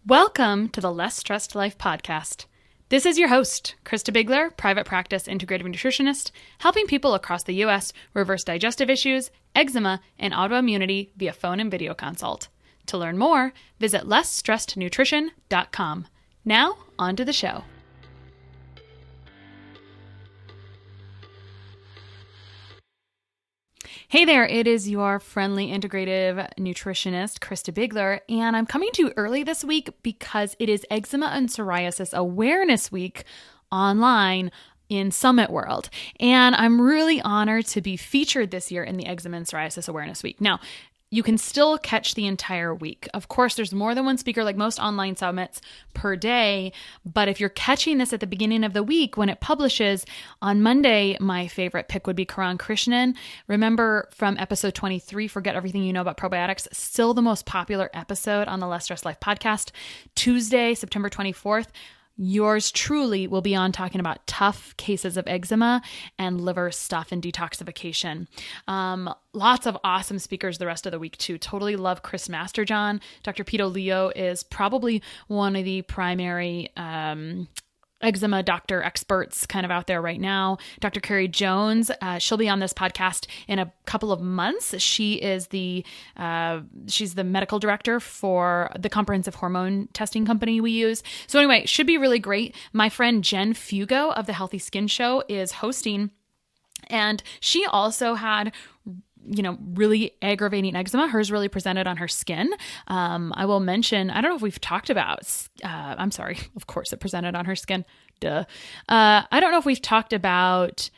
Welcome to the Less Stressed Life podcast. This is your host, Christa Biegler, private practice integrative nutritionist, helping people across the U.S. reverse digestive issues, eczema, and autoimmunity via phone and video consult. To learn more, visit lessstressednutrition.com. Now, on to the show. Hey there, it is your friendly integrative nutritionist, Christa Biegler, and I'm coming to you early this week because it is Eczema and Psoriasis Awareness Week online in Summit World. And I'm really honored to be featured this year in the Eczema and Psoriasis Awareness Week. Now, you can still catch the entire week. Of course, there's more than one speaker like most online summits per day, but if you're catching this at the beginning of the week when it publishes, on Monday, my favorite pick would be Karan Krishnan. Remember from episode 23, Forget Everything You Know About Probiotics, still the most popular episode on the Less Stress Life podcast. Tuesday, September 24th, yours truly will be on talking about tough cases of eczema and liver stuff and detoxification. Lots of awesome speakers the rest of the week too. Totally love Chris Masterjohn. Dr. Pete Leo is probably one of the primary eczema doctor experts kind of out there right now. Dr. Carrie Jones, she'll be on this podcast in a couple of months. She's the medical director for the comprehensive hormone testing company we use. So anyway, should be really great. My friend Jen Fugo of the Healthy Skin Show is hosting, and she also had really aggravating eczema. Hers really presented on her skin. I will mention, I don't know if we've talked about, of course it presented on her skin. Duh. I don't know if we've talked about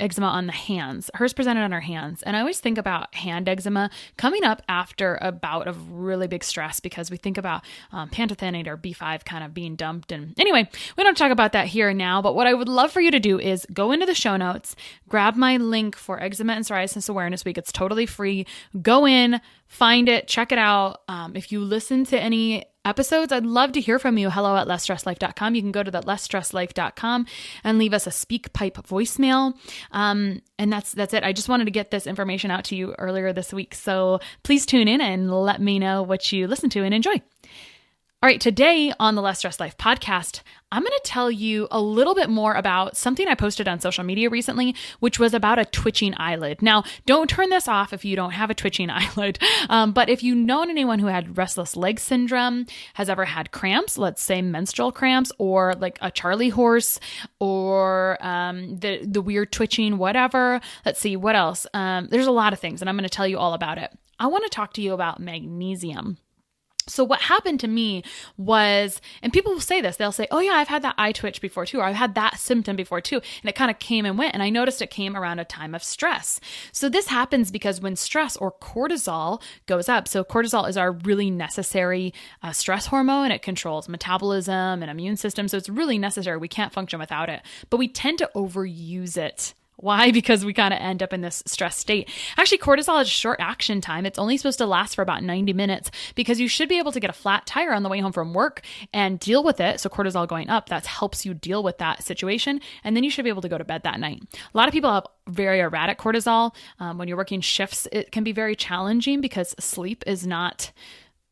eczema on the hands. Hers presented on her hands. And I always think about hand eczema coming up after a bout of really big stress because we think about pantothenate or B5 kind of being dumped. And anyway, we don't talk about that here and now, but what I would love for you to do is go into the show notes, grab my link for Eczema and Psoriasis Awareness Week. It's totally free. Go in, find it, check it out. If you listen to any episodes, I'd love to hear from you. hello@lessstressedlife.com. You can go to that lessstressedlife.com and leave us a SpeakPipe voicemail. And that's it. I just wanted to get this information out to you earlier this week. So please tune in and let me know what you listen to and enjoy. All right, today on the Less Stress Life podcast, I'm going to tell you a little bit more about something I posted on social media recently, which was about a twitching eyelid. Now, don't turn this off if you don't have a twitching eyelid, but if you know anyone who had restless leg syndrome, has ever had cramps, let's say menstrual cramps, or like a Charlie horse, or the weird twitching, whatever. Let's see, what else? There's a lot of things, and I'm going to tell you all about it. I want to talk to you about magnesium. So what happened to me was, and people will say this, they'll say, oh yeah, I've had that eye twitch before too, or I've had that symptom before too. And it kind of came and went. And I noticed it came around a time of stress. So this happens because when stress or cortisol goes up, so cortisol is our really necessary stress hormone. It controls metabolism and immune system. So it's really necessary. We can't function without it, but we tend to overuse it. Why? Because we kind of end up in this stress state. Actually, cortisol has short action time. It's only supposed to last for about 90 minutes because you should be able to get a flat tire on the way home from work and deal with it. So cortisol going up, that helps you deal with that situation. And then you should be able to go to bed that night. A lot of people have very erratic cortisol. When you're working shifts, it can be very challenging because sleep is not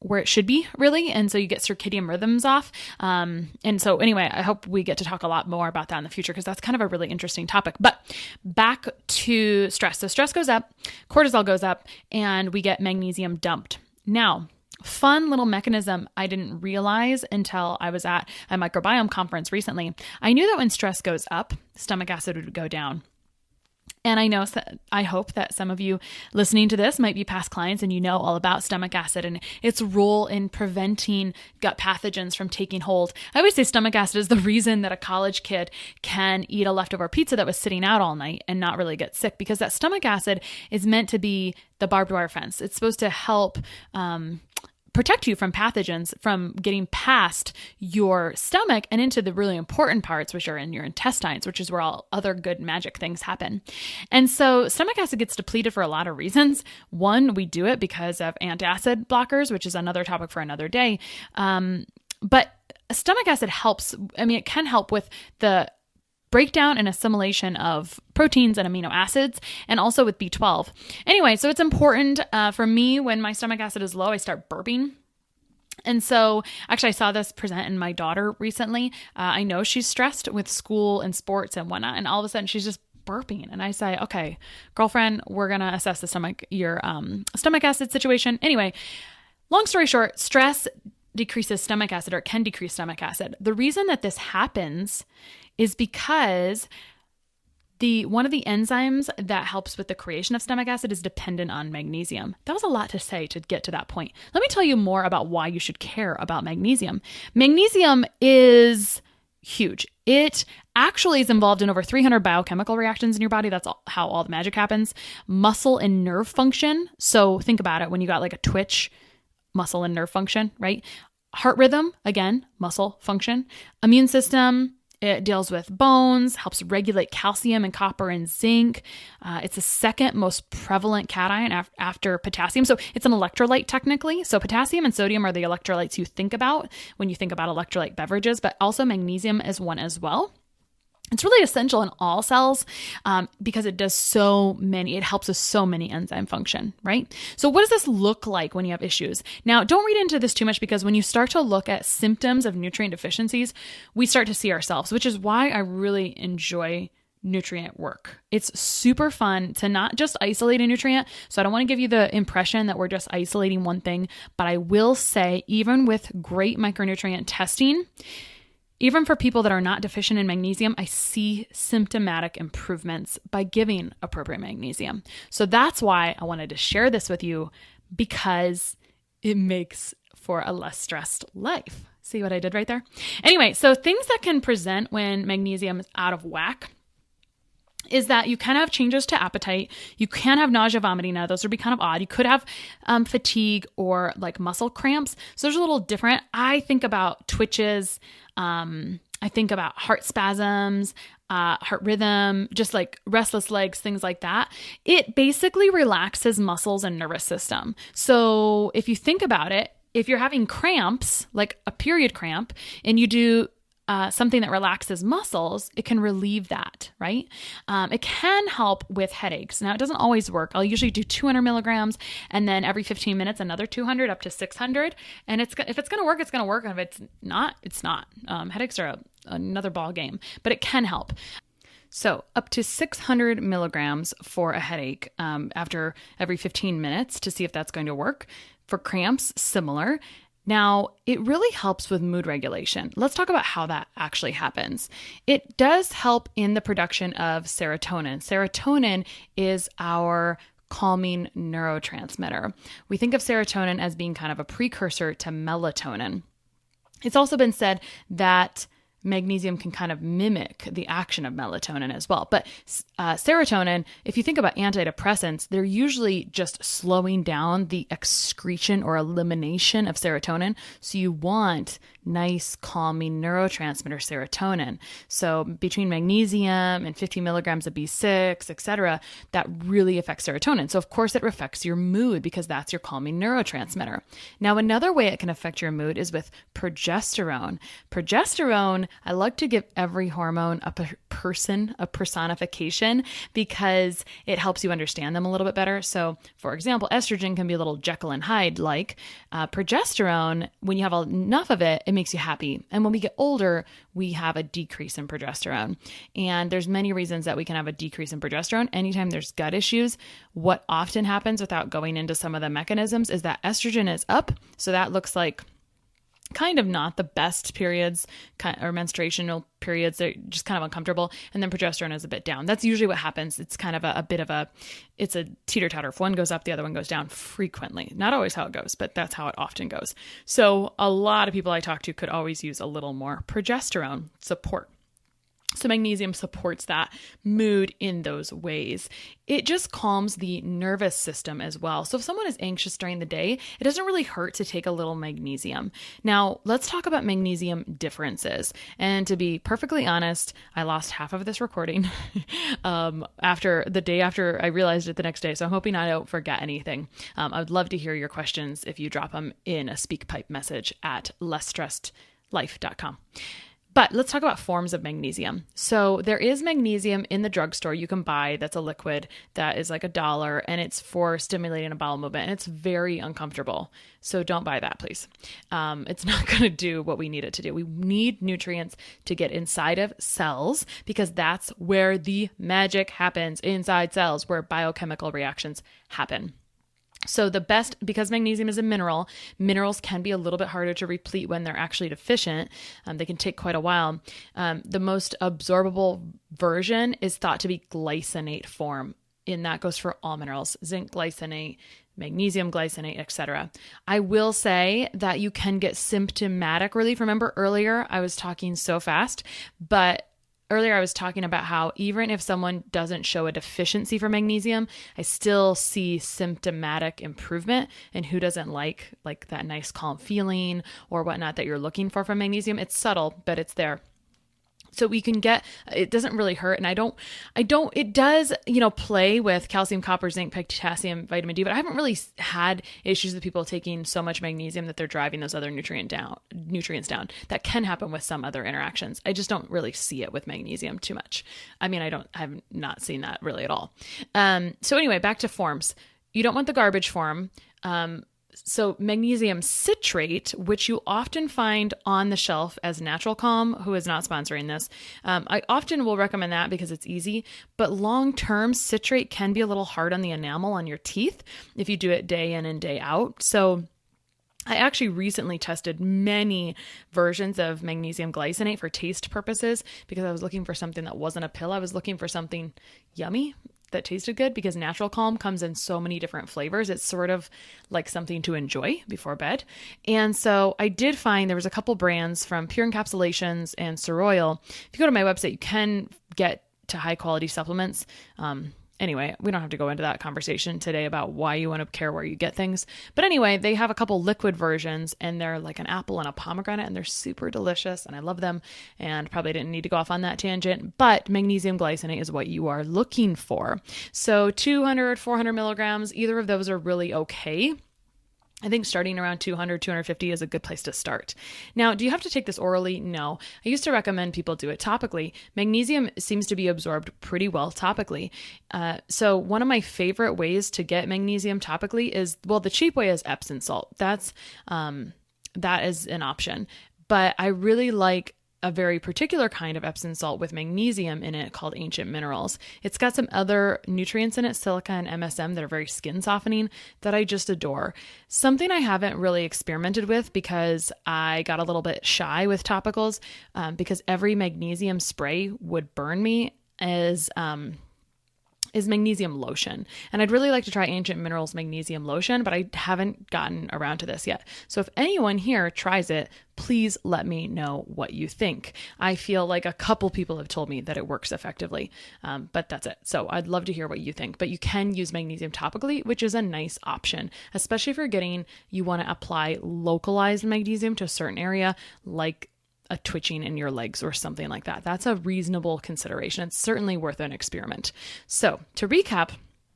where it should be, really. And so you get circadian rhythms off. And so anyway, I hope we get to talk a lot more about that in the future because that's kind of a really interesting topic. But back to stress. So stress goes up, cortisol goes up, and we get magnesium dumped. Now, fun little mechanism I didn't realize until I was at a microbiome conference recently. I knew that when stress goes up, stomach acid would go down. And I hope that some of you listening to this might be past clients and you know all about stomach acid and its role in preventing gut pathogens from taking hold. I always say stomach acid is the reason that a college kid can eat a leftover pizza that was sitting out all night and not really get sick, because that stomach acid is meant to be the barbed wire fence. It's supposed to help protect you from pathogens from getting past your stomach and into the really important parts, which are in your intestines, which is where all other good magic things happen. And so stomach acid gets depleted for a lot of reasons. One, we do it because of antacid blockers, which is another topic for another day. But stomach acid helps. I mean, it can help with the breakdown and assimilation of proteins and amino acids, and also with B12. Anyway, so it's important for me when my stomach acid is low, I start burping. And so actually I saw this present in my daughter recently. I know she's stressed with school and sports and whatnot. And all of a sudden she's just burping. And I say, okay, girlfriend, we're going to assess your stomach acid situation. Anyway, long story short, stress decreases stomach acid, or it can decrease stomach acid. The reason that this happens is because one of the enzymes that helps with the creation of stomach acid is dependent on magnesium. That was a lot to say to get to that point. Let me tell you more about why you should care about magnesium. Magnesium is huge. It actually is involved in over 300 biochemical reactions in your body. That's how all the magic happens. Muscle and nerve function. So think about it when you got like a twitch, muscle and nerve function, right? Heart rhythm, again, muscle function. Immune system, it deals with bones, helps regulate calcium and copper and zinc. It's the second most prevalent cation after potassium. So it's an electrolyte technically. So potassium and sodium are the electrolytes you think about when you think about electrolyte beverages, but also magnesium is one as well. It's really essential in all cells because it helps with so many enzyme function, right? So what does this look like when you have issues? Now, don't read into this too much because when you start to look at symptoms of nutrient deficiencies, we start to see ourselves, which is why I really enjoy nutrient work. It's super fun to not just isolate a nutrient. So I don't want to give you the impression that we're just isolating one thing, but I will say even with great micronutrient testing, even for people that are not deficient in magnesium, I see symptomatic improvements by giving appropriate magnesium. So that's why I wanted to share this with you, because it makes for a less stressed life. See what I did right there? Anyway, so things that can present when magnesium is out of whack is that you can have changes to appetite. You can have nausea, vomiting. Now, those would be kind of odd. You could have fatigue or like muscle cramps. So there's a little different. I think about twitches. I think about heart spasms, heart rhythm, just like restless legs, things like that. It basically relaxes muscles and nervous system. So if you think about it, if you're having cramps, like a period cramp, and you do something that relaxes muscles, it can relieve that, right? It can help with headaches. Now, it doesn't always work. I'll usually do 200 milligrams, and then every 15 minutes, another 200 up to 600. And if it's going to work, it's going to work. And if it's not, it's not. Headaches are another ball game, but it can help. So up to 600 milligrams for a headache after every 15 minutes to see if that's going to work. For cramps, similar. Now, it really helps with mood regulation. Let's talk about how that actually happens. It does help in the production of serotonin. Serotonin is our calming neurotransmitter. We think of serotonin as being kind of a precursor to melatonin. It's also been said that magnesium can kind of mimic the action of melatonin as well. But serotonin, if you think about antidepressants, they're usually just slowing down the excretion or elimination of serotonin. So you want nice, calming neurotransmitter serotonin. So between magnesium and 50 milligrams of B6, etc., that really affects serotonin. So of course it affects your mood because that's your calming neurotransmitter. Now, another way it can affect your mood is with progesterone. Progesterone, I like to give every hormone a person, a personification, because it helps you understand them a little bit better. So for example, estrogen can be a little Jekyll and Hyde like. Progesterone, when you have enough of it, it makes you happy. And when we get older, we have a decrease in progesterone. And there's many reasons that we can have a decrease in progesterone. Anytime there's gut issues, what often happens without going into some of the mechanisms is that estrogen is up. So that looks like kind of not the best periods or menstruational periods. They're just kind of uncomfortable. And then progesterone is a bit down. That's usually what happens. It's kind of it's a teeter-totter. If one goes up, the other one goes down frequently. Not always how it goes, but that's how it often goes. So a lot of people I talk to could always use a little more progesterone support. So magnesium supports that mood in those ways. It just calms the nervous system as well. So if someone is anxious during the day, it doesn't really hurt to take a little magnesium. Now, let's talk about magnesium differences. And to be perfectly honest, I lost half of this recording after I realized it the next day. So I'm hoping I don't forget anything. I would love to hear your questions if you drop them in a SpeakPipe message at lessstressedlife.com. But let's talk about forms of magnesium. So there is magnesium in the drugstore you can buy that's a liquid that is like $1, and it's for stimulating a bowel movement, and it's very uncomfortable. So don't buy that, please. It's not going to do what we need it to do. We need nutrients to get inside of cells because that's where the magic happens, inside cells, where biochemical reactions happen. So the best, because magnesium is a mineral, minerals can be a little bit harder to replete when they're actually deficient. They can take quite a while. The most absorbable version is thought to be glycinate form, and that goes for all minerals: zinc glycinate, magnesium glycinate, etc. I will say that you can get symptomatic relief. Remember earlier I was talking so fast, but earlier I was talking about how even if someone doesn't show a deficiency for magnesium, I still see symptomatic improvement. And who doesn't like that nice calm feeling or whatnot that you're looking for from magnesium? It's subtle, but it's there. So we can get, it doesn't really hurt. And it does, play with calcium, copper, zinc, potassium, vitamin D, but I haven't really had issues with people taking so much magnesium that they're driving those other nutrients down. That can happen with some other interactions. I just don't really see it with magnesium too much. I mean, I've not seen that really at all. So anyway, back to forms. You don't want the garbage form. So magnesium citrate, which you often find on the shelf as Natural Calm, who is not sponsoring this. I often will recommend that because it's easy, but long-term citrate can be a little hard on the enamel on your teeth if you do it day in and day out. So I actually recently tested many versions of magnesium glycinate for taste purposes because I was looking for something that wasn't a pill. I was looking for something yummy that tasted good because Natural Calm comes in so many different flavors. It's sort of like something to enjoy before bed. And so I did find there was a couple brands from Pure Encapsulations and Soroil. If you go to my website, you can get to high quality supplements. Anyway, we don't have to go into that conversation today about why you want to care where you get things. But anyway, they have a couple liquid versions and they're like an apple and a pomegranate and they're super delicious and I love them and probably didn't need to go off on that tangent, but magnesium glycinate is what you are looking for. So 200, 400 milligrams, either of those are really okay. I think starting around 200, 250 is a good place to start. Now, do you have to take this orally? No. I used to recommend people do it topically. Magnesium seems to be absorbed pretty well topically. So one of my favorite ways to get magnesium topically is, well, the cheap way is Epsom salt. That is an option. But I really like a very particular kind of Epsom salt with magnesium in it called Ancient Minerals. It's got some other nutrients in it, silica and MSM, that are very skin softening that I just adore. Something I haven't really experimented with because I got a little bit shy with topicals because every magnesium spray would burn me is magnesium lotion. And I'd really like to try Ancient Minerals magnesium lotion, but I haven't gotten around to this yet. So if anyone here tries it, please let me know what you think. I feel like a couple people have told me that it works effectively, but that's it. So I'd love to hear what you think, but you can use magnesium topically, which is a nice option, especially if you want to apply localized magnesium to a certain area, like a twitching in your legs or something like that. That's a reasonable consideration. It's certainly worth an experiment. So to recap,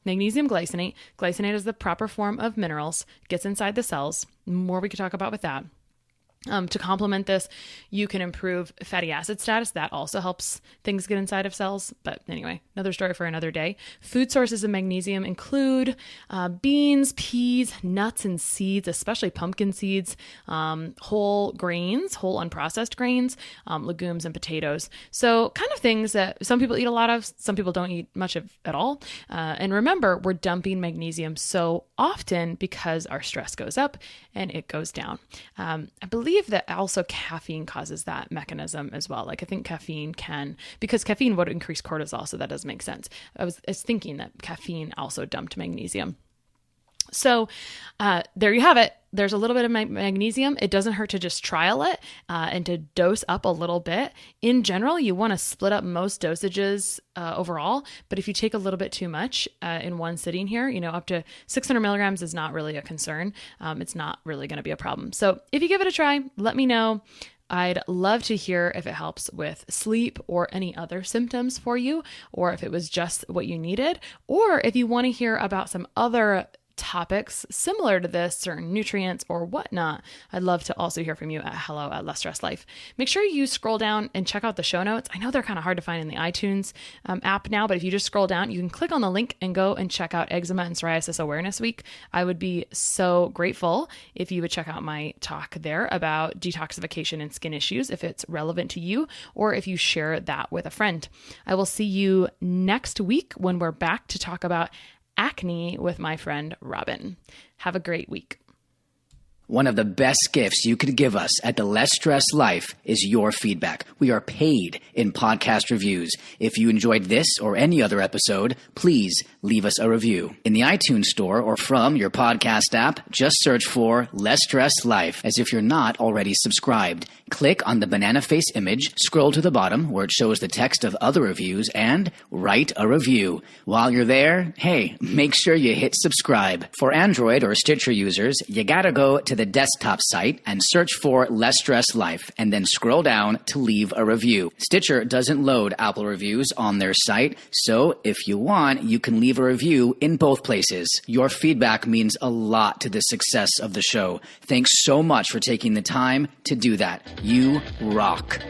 magnesium glycinate. Glycinate is the proper form of minerals, gets inside the cells. More we could talk about with that. To complement this, you can improve fatty acid status. That also helps things get inside of cells. But anyway, another story for another day. Food sources of magnesium include beans, peas, nuts, and seeds, especially pumpkin seeds, whole grains, whole unprocessed grains, legumes, and potatoes. So kind of things that some people eat a lot of, some people don't eat much of at all. And remember, we're dumping magnesium so often because our stress goes up and it goes down. I believe that also caffeine causes that mechanism as well. Like I think because caffeine would increase cortisol, so that does make sense. I was thinking that caffeine also dumped magnesium. So there you have it. There's a little bit of magnesium. It doesn't hurt to just trial it and to dose up a little bit. In general, you want to split up most dosages overall, but if you take a little bit too much in one sitting here, up to 600 milligrams is not really a concern. It's not really going to be a problem. So if you give it a try, let me know. I'd love to hear if it helps with sleep or any other symptoms for you, or if it was just what you needed, or if you want to hear about some other topics similar to this, certain nutrients or whatnot, I'd love to also hear from you at hello@lessstresslife. Make sure you scroll down and check out the show notes. I know they're kind of hard to find in the iTunes app now, but if you just scroll down, you can click on the link and go and check out Eczema and Psoriasis Awareness Week. I would be so grateful if you would check out my talk there about detoxification and skin issues, if it's relevant to you, or if you share that with a friend. I will see you next week when we're back to talk about acne with my friend Robin. Have a great week. One of the best gifts you could give us at the Less Stress Life is your feedback. We are paid in podcast reviews. If you enjoyed this or any other episode, please leave us a review. In the iTunes store or from your podcast app, just search for Less Stress Life as if you're not already subscribed. Click on the banana face image, scroll to the bottom where it shows the text of other reviews, and write a review. While you're there, hey, make sure you hit subscribe. For Android or Stitcher users, you gotta go to the desktop site and search for Less Stress Life and then scroll down to leave a review. Stitcher doesn't load Apple reviews on their site, so if you want, you can leave a review in both places. Your feedback means a lot to the success of the show. Thanks so much for taking the time to do that. You rock.